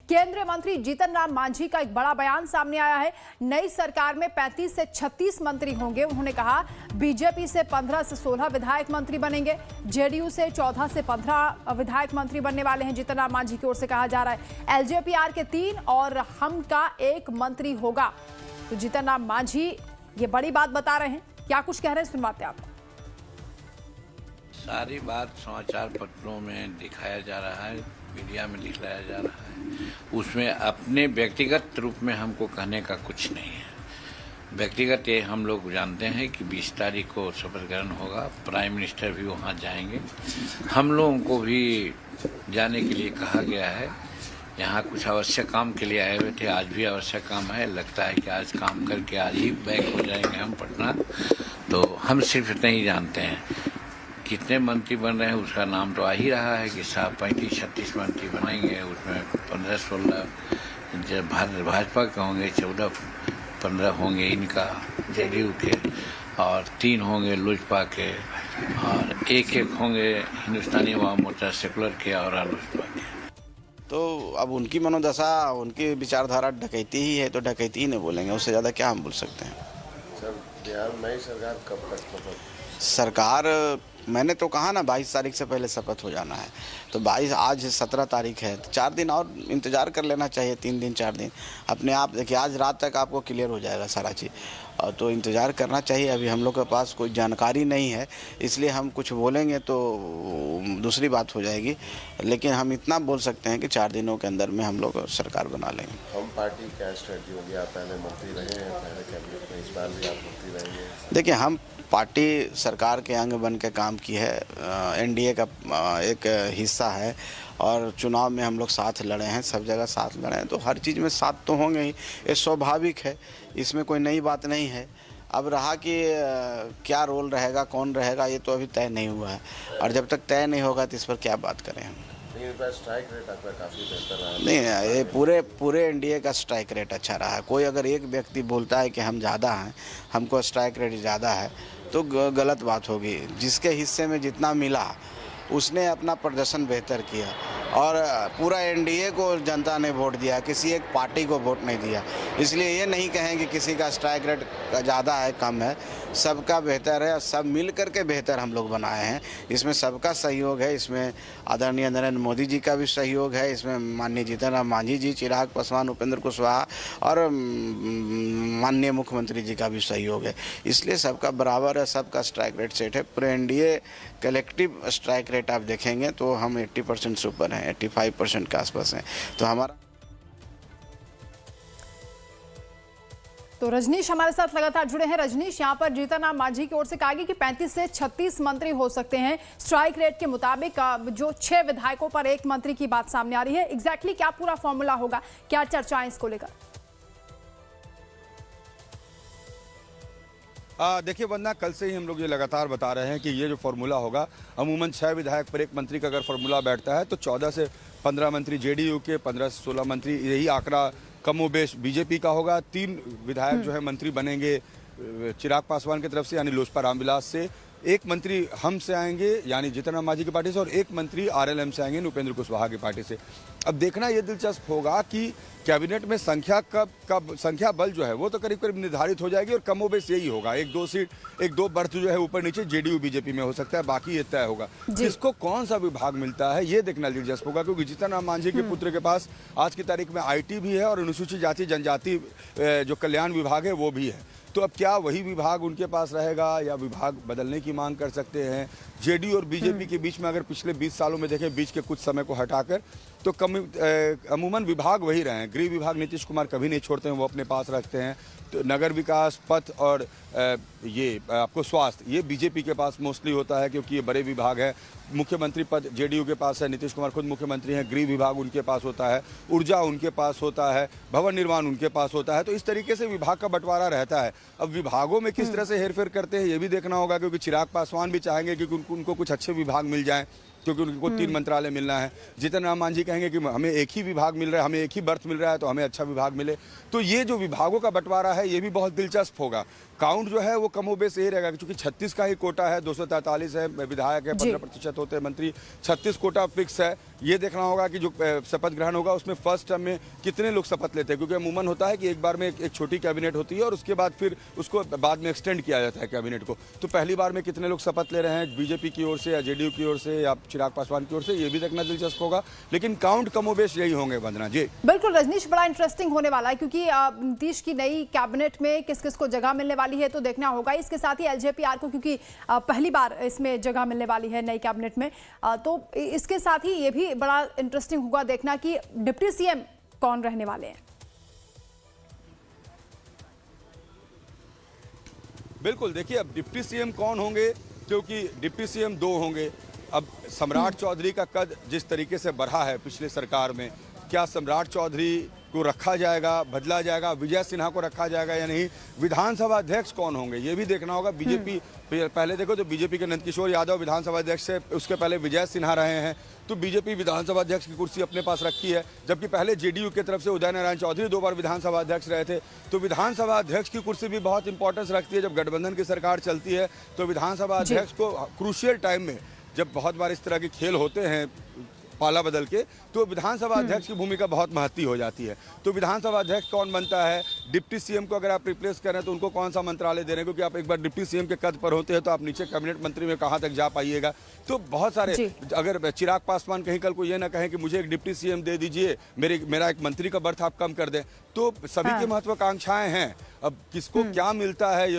केंद्रीय मंत्री जीतन राम मांझी का एक बड़ा बयान सामने आया है। नई सरकार में 35 से 36 मंत्री होंगे। उन्होंने कहा बीजेपी से 15 से 16 विधायक मंत्री बनेंगे, जेडीयू से 14 से 15 विधायक मंत्री बनने वाले हैं। जीतन राम मांझी की ओर से कहा जा रहा है एलजेपीआर के 3 और हम का 1 मंत्री होगा। तो जीतन राम मांझी ये बड़ी बात बता रहे हैं, क्या कुछ कह रहे हैं सुनवाते हैं आपको। सारी बात समाचार पत्रों में दिखाया जा रहा है, मीडिया में दिखाया जा रहा है, उसमें अपने व्यक्तिगत रूप में हमको कहने का कुछ नहीं है। व्यक्तिगत ये हम लोग जानते हैं कि 20 तारीख को शपथ ग्रहण होगा, प्राइम मिनिस्टर भी वहाँ जाएंगे। हम लोगों को भी जाने के लिए कहा गया है। यहाँ कुछ आवश्यक काम के लिए आए हुए थे, आज भी आवश्यक काम है। लगता है कि आज काम करके आज ही बैक हो जाएंगे हम पटना। तो हम सिर्फ इतना ही जानते हैं कितने मंत्री बन रहे हैं, उसका नाम तो आ ही रहा है कि साहब 35-36 मंत्री बनेंगे। उसमें 15-16 जब भाजपा के होंगे, 14-15 होंगे इनका जेडीयू के, और 3 होंगे लोजपा के, और 1-1 होंगे हिंदुस्तानी अवाम मोर्चा सेकुलर के और लोजपा के। तो अब उनकी मनोदशा, उनकी विचारधारा डकैती ही है, तो डकैती ही नहीं बोलेंगे, उससे ज़्यादा क्या हम बोल सकते हैं। सर, बिहार नई सरकार कब तक सरकार मैंने तो कहा ना 22 तारीख से पहले शपथ हो जाना है। तो 22 आज 17 तारीख है, तो 4 दिन और इंतज़ार कर लेना चाहिए। 3 दिन 4 दिन अपने आप देखिए, आज रात तक आपको क्लियर हो जाएगा सारा चीज़, तो इंतज़ार करना चाहिए। अभी हम लोग के पास कोई जानकारी नहीं है, इसलिए हम कुछ बोलेंगे तो दूसरी बात हो जाएगी। लेकिन हम इतना बोल सकते हैं कि 4 दिनों के अंदर में हम लोग सरकार बना लेंगे। हम पार्टी क्या स्ट्रेटजी होगी? आप पहले मंत्री रहे हैं, पहले कैबिनेट में, इस बार भी आप मंत्री रहेंगे। देखिए, हम पार्टी सरकार के अंग बन के काम की है, एनडीए का एक हिस्सा है, और चुनाव में हम लोग साथ लड़े हैं, सब जगह साथ लड़े हैं, तो हर चीज़ में साथ तो होंगे ही, ये स्वाभाविक है, इसमें कोई नई बात नहीं है। अब रहा कि क्या रोल रहेगा, कौन रहेगा, ये तो अभी तय नहीं हुआ है, और जब तक तय नहीं होगा तो इस पर क्या बात करें हम। स्ट्राइक रेट आपका काफ़ी बेहतर रहा। नहीं, ये पूरे एनडीए का स्ट्राइक रेट अच्छा रहा है। कोई अगर एक व्यक्ति बोलता है कि हम ज़्यादा हैं, हमको स्ट्राइक रेट ज़्यादा है, तो गलत बात होगी। जिसके हिस्से में जितना मिला उसने अपना प्रदर्शन बेहतर किया, और पूरा एनडीए को जनता ने वोट दिया, किसी एक पार्टी को वोट नहीं दिया। इसलिए ये नहीं कहें कि किसी का स्ट्राइक रेट ज़्यादा है कम है, सबका बेहतर है, सब मिल कर के बेहतर हम लोग बनाए हैं। इसमें सबका सहयोग है, इसमें आदरणीय नरेंद्र मोदी जी का भी सहयोग है, इसमें माननीय जीतन राम मांझी जी, चिराग पासवान, उपेंद्र कुशवाहा और माननीय मुख्यमंत्री जी का भी सहयोग है। इसलिए सबका बराबर है, सबका स्ट्राइक रेट सेट है। पूरे एनडीए कलेक्टिव स्ट्राइक रेट आप देखेंगे तो हम 80% से ऊपर हैं, 85% के आसपास हैं। तो हमारा तो रजनीश हमारे साथ लगातार जुड़े हैं। रजनीश, यहाँ पर जीतन राम मांझी की ओर से कहा गया कि 35 से 36 मंत्री हो सकते हैं। स्ट्राइक रेट के मुताबिक जो 6 विधायकों पर 1 मंत्री की बात सामने आ रही है, एग्जैक्टली क्या पूरा फॉर्मूला होगा, क्या चर्चाएं इसको लेकर? देखिए वंदना, कल से ही हम लोग ये लगातार बता रहे हैं कि ये जो फार्मूला होगा, अमूमन 6 विधायक पर 1 मंत्री का अगर फार्मूला बैठता है तो 14 से 15 मंत्री जेडीयू के, 15 से 16 मंत्री, यही आंकड़ा कमोबेश बीजेपी का होगा। 3 विधायक जो है मंत्री बनेंगे चिराग पासवान की तरफ से, यानी लोजपा रामविलास से। 1 मंत्री हम से आएंगे यानी जीतन राम मांझी की पार्टी से, और 1 मंत्री आरएलएम से आएंगे उपेंद्र कुशवाहा की पार्टी से। अब देखना ये दिलचस्प होगा कि कैबिनेट में संख्या बल जो है वो तो करीब करीब निर्धारित हो जाएगी, और कमोबेश यही होगा। 1-2 सीट, 1-2 बर्थ जो है ऊपर नीचे जेडीयू बीजेपी में हो सकता है, बाकी ये तय होगा। किसको कौन सा विभाग मिलता है ये देखना दिलचस्प होगा, क्योंकि जीतन राम मांझी के पुत्र के पास आज की तारीख में आईटी भी है और अनुसूचित जाति जनजाति जो कल्याण विभाग है वो भी है। तो अब क्या वही विभाग उनके पास रहेगा या विभाग बदलने की मांग कर सकते हैं? जेडीयू और बीजेपी के बीच में अगर पिछले 20 सालों में देखें, बीच के कुछ समय को हटाकर, तो अमूमन विभाग वही रहे हैं। गृह विभाग नीतीश कुमार कभी नहीं छोड़ते हैं, वो अपने पास रखते हैं। तो नगर विकास, पथ और ये आपको स्वास्थ्य, ये बीजेपी के पास मोस्टली होता है, क्योंकि ये बड़े विभाग है। मुख्यमंत्री पद जेडीयू के पास है, नीतीश कुमार खुद मुख्यमंत्री हैं। गृह विभाग उनके पास होता है, ऊर्जा उनके पास होता है, भवन निर्माण उनके पास होता है। तो इस तरीके से विभाग का बंटवारा रहता है। अब विभागों में किस तरह से हेरफेर करते हैं ये भी देखना होगा, क्योंकि चिराग पासवान भी चाहेंगे कि उनको कुछ अच्छे विभाग मिल जाएं, क्योंकि उनको 3 मंत्रालय मिलना है। जीतन राम मांझी कहेंगे कि हमें एक ही विभाग मिल रहा है, हमें एक ही बर्थ मिल रहा है, तो हमें अच्छा विभाग मिले। तो ये जो विभागों का बंटवारा है ये भी बहुत दिलचस्प होगा, काउंट जो है वो कमोबेश यही रहेगा, क्योंकि 36 का ही कोटा है, 243 है विधायक है, 15% होते हैं मंत्री, 36 कोटा फिक्स है। ये देखना होगा कि जो शपथ ग्रहण होगा उसमें फर्स्ट टर्म में कितने लोग शपथ लेते हैं, क्योंकि अमूमन होता है कि एक बार में एक छोटी कैबिनेट होती है और उसके बाद फिर उसको बाद में एक्सटेंड किया जाता है कैबिनेट को। तो पहली बार में कितने लोग शपथ ले रहे हैं बीजेपी की ओर से या जेडीयू की ओर से या चिराग पासवान की ओर से, ये भी देखना दिलचस्प होगा। लेकिन काउंट कमोबेश यही होंगे वंदना जी। बिल्कुल रजनीश, बड़ा इंटरेस्टिंग होने वाला है, क्योंकि नीतीश की नई कैबिनेट में किस किस को जगह मिलने वाली है तो देखना होगा। इसके साथ ही एलजेपीआर को, क्योंकि पहली बार इसमें जगह मिलने वाली है नई कैबिनेट में, तो इसके साथ ही ये भी बड़ा इंटरेस्टिंग होगा देखना कि डिप्टी सीएम कौन रहने वाले हैं। बिल्कुल, देखिए अब डिप्टी सीएम कौन होंगे, क्योंकि डिप्टी सीएम 2 होंगे। अब सम्राट चौधरी का कद जिस तरीके से बढ़ा है पिछले सरकार में, क्या सम्राट चौधरी को रखा जाएगा, बदला जाएगा, विजय सिन्हा को रखा जाएगा या नहीं, विधानसभा अध्यक्ष कौन होंगे ये भी देखना होगा। बीजेपी पहले देखो तो बीजेपी के नंदकिशोर यादव विधानसभा अध्यक्ष से, उसके पहले विजय सिन्हा रहे हैं, तो बीजेपी विधानसभा अध्यक्ष की कुर्सी अपने पास रखी है, जबकि पहले जेडीयू की तरफ से उदय नारायण चौधरी 2 बार विधानसभा अध्यक्ष रहे थे। तो विधानसभा अध्यक्ष की कुर्सी भी बहुत इंपॉर्टेंस रखती है। जब गठबंधन की सरकार चलती है तो विधानसभा अध्यक्ष को क्रूशियल टाइम में, जब बहुत बार इस तरह के खेल होते हैं पाला बदल के, तो विधानसभा अध्यक्ष की भूमिका बहुत महत्वपूर्ण हो जाती है। तो विधानसभा अध्यक्ष कौन बनता है, डिप्टी सीएम को अगर आप रिप्लेस करें तो उनको कौन सा मंत्रालय दे रहे हैं, क्योंकि आप एक बार डिप्टी सीएम के कद पर होते हैं तो आप नीचे कैबिनेट मंत्री में कहां तक जा पाइएगा। तो बहुत सारे, अगर चिराग पासवान कहीं कल को ये ना कहें कि मुझे एक डिप्टी सीएम दे दीजिए, मेरा एक मंत्री का बर्थ आप कम कर दें, तो सभी की महत्वाकांक्षाएं हैं। अब किसको क्या मिलता है